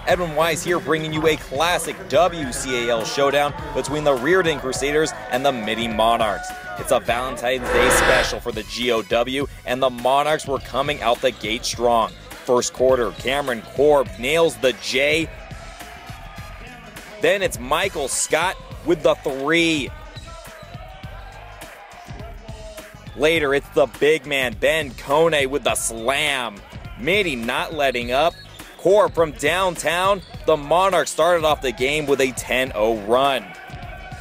Edwin Wise here, bringing you a classic WCAL showdown between the Riordan Crusaders and the Mitty Monarchs. It's a Valentine's Day special for the GOW, and the Monarchs were coming out the gate strong. First quarter, Cameron Korb nails the J. Then it's Michael Scott with the 3. Later, it's the big man, Ben Kone, with the slam. Mitty not letting up. Korb from downtown. The Monarchs started off the game with a 10-0 run.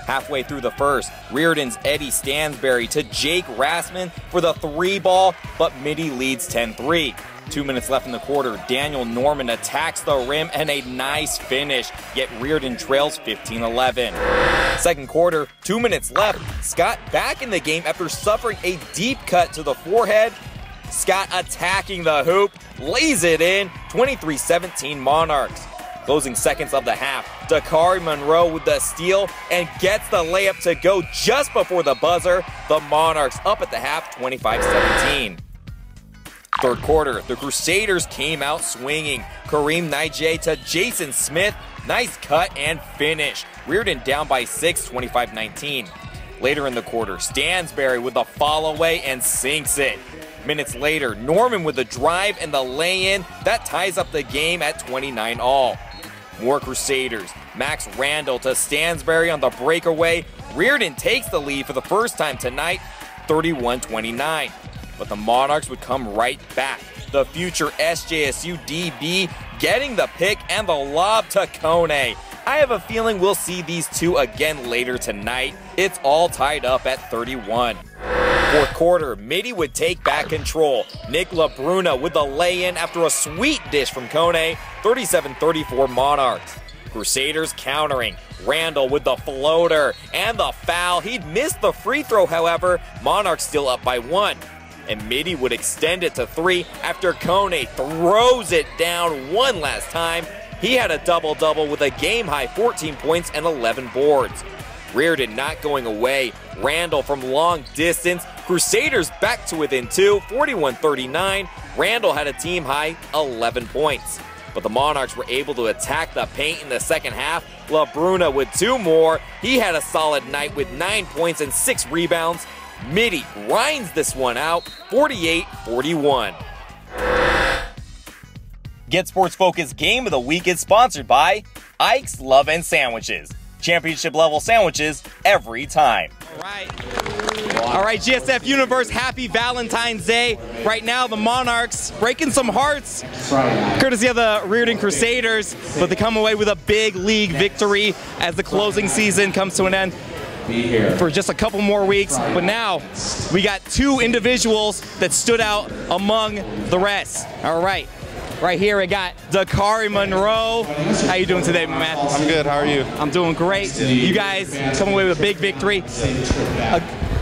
Halfway through the first, Riordan's Eddie Stansberry to Jake Rassman for the 3 ball, but Mitty leads 10-3. 2 minutes left in the quarter, Daniel Norman attacks the rim and a nice finish, yet Riordan trails 15-11. Second quarter, 2 minutes left, Scott back in the game after suffering a deep cut to the forehead. Scott attacking the hoop, lays it in, 23-17 Monarchs. Closing seconds of the half, Dakari Monroe with the steal and gets the layup to go just before the buzzer. The Monarchs up at the half, 25-17. Third quarter, the Crusaders came out swinging. Kareem Naijay to Jason Smith. Nice cut and finish. Riordan down by 6, 25-19. Later in the quarter, Stansberry with the follow away and sinks it. Minutes later, Norman with the drive and the lay-in. That ties up the game at 29-all. More Crusaders. Max Randall to Stansberry on the breakaway. Riordan takes the lead for the first time tonight, 31-29. But the Monarchs would come right back. The future SJSU DB getting the pick and the lob to Kone. I have a feeling we'll see these two again later tonight. It's all tied up at 31. Fourth quarter, Mitty would take back control. Nick LaBruna with the lay-in after a sweet dish from Kone, 37-34 Monarchs. Crusaders countering. Randall with the floater and the foul. He'd missed the free throw, however. Monarchs still up by 1. And Mitty would extend it to 3 after Kone throws it down one last time. He had a double-double with a game-high 14 points and 11 boards. Riordan not going away. Randall from long distance. Crusaders back to within 2, 41-39. Randall had a team-high 11 points. But the Monarchs were able to attack the paint in the second half. LaBruna with 2 more. He had a solid night with 9 points and 6 rebounds. Mitty grinds this one out, 48-41. GetSportsFocus Game of the Week is sponsored by Ike's Love and Sandwiches. Championship level sandwiches every time. All right, GSF Universe, happy Valentine's Day. Right now, the Monarchs breaking some hearts, courtesy of the Riordan Crusaders, but they come away with a big league victory as the closing season comes to an end for just a couple more weeks. But now we got 2 individuals that stood out among the rest. All right. Right here, we got Dakari Monroe. How you doing today, my man? I'm good. How are you? I'm doing great. You guys come away with a big victory.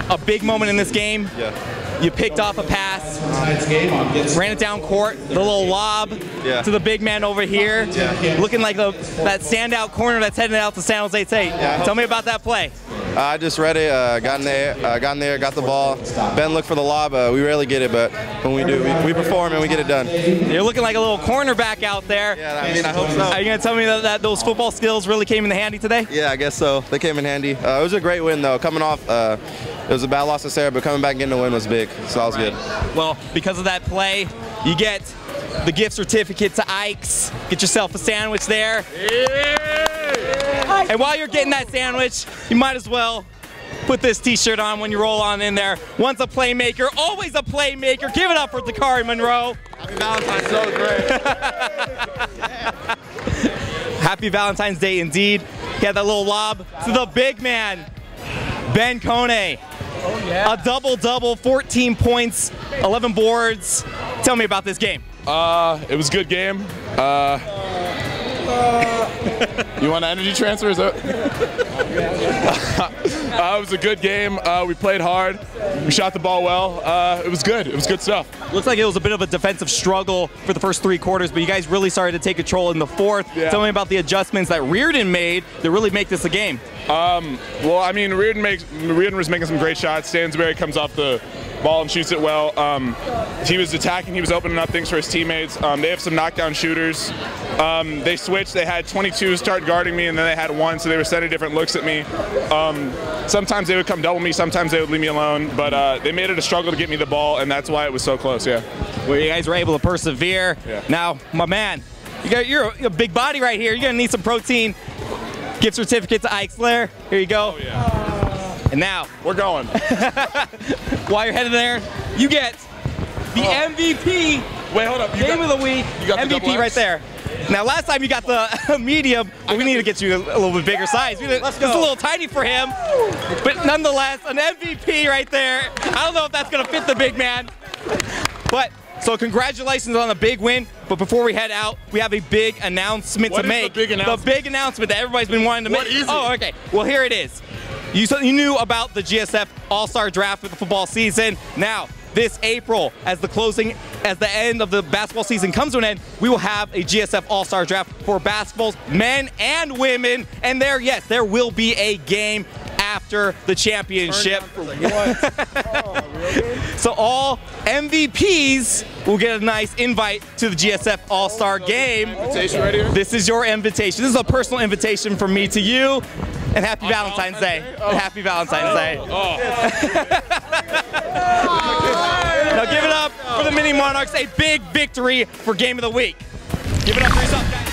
A big moment in this game. Yeah. You picked off a pass, ran it down court, the little lob to the big man over here, looking like that standout corner that's heading out to San Jose State. Yeah. Tell me about that play. I just read it, got in there, got the ball. Ben looked for the lob. We rarely get it, but when we do, we perform and we get it done. You're looking like a little cornerback out there. Yeah, I mean, I hope so. Are you going to tell me that those football skills really came in handy today? Yeah, I guess so. They came in handy. It was a great win, though. Coming off, it was a bad loss to Sarah, but coming back and getting a win was big, so that was good. Well, because of that play, you get the gift certificate to Ike's. Get yourself a sandwich there. And while you're getting that sandwich, you might as well put this t-shirt on when you roll on in there. Once a playmaker, always a playmaker. Give it up for Dakari Monroe. Happy Valentine's Day. So great. Happy Valentine's Day indeed. He had that little lob to the big man, Ben Kone. Oh, yeah. A double-double, 14 points, 11 boards. Tell me about this game. It was a good game. You want an energy transfer? Is that? It was a good game. We played hard. We shot the ball well. It was good. It was good stuff. Looks like it was a bit of a defensive struggle for the first 3 quarters, but you guys really started to take control in the 4th. Yeah. Tell me about the adjustments that Riordan made to really make this a game. Well, I mean, Riordan was making some great shots. Stansberry comes off the ball and shoots it well. He was attacking, he was opening up things for his teammates. They have some knockdown shooters. They switched, they had 22 start guarding me, and then they had one, so they were sending different looks at me. Sometimes they would come double me, sometimes they would leave me alone, but they made it a struggle to get me the ball, and that's why it was so close, yeah. Well, you guys were able to persevere. Yeah. Now, my man, you're a big body right here. You're going to need some protein. Gift certificate to Eichsler. Here you go. Oh, yeah. And now, We're going. while you're headed there, you get the MVP Wait, hold up. game of the week. You got the MVP double right X? there. Now, last time you got the medium, but we need to get you a little bit bigger size. It's a little tiny for him, but nonetheless, an MVP right there. I don't know if that's going to fit the big man, but so congratulations on a big win. But before we head out, we have a big announcement to make. The big announcement? The big announcement that everybody's been wanting to make. What is it? Oh, okay. Well, here it is. You knew about the GSF All-Star Draft with the football season. Now, this April, as the end of the basketball season comes to an end, we will have a GSF All-Star Draft for basketballs, men and women. And there will be a game after the championship. So all MVPs will get a nice invite to the GSF All-Star game. Invitation right here? This is your invitation. This is a personal invitation from me to you. And happy Valentine's Day. Oh. And happy Valentine's Day. Oh. Now give it up for the Mitty Monarchs. A big victory for Game of the Week. Give it up for yourself, guys.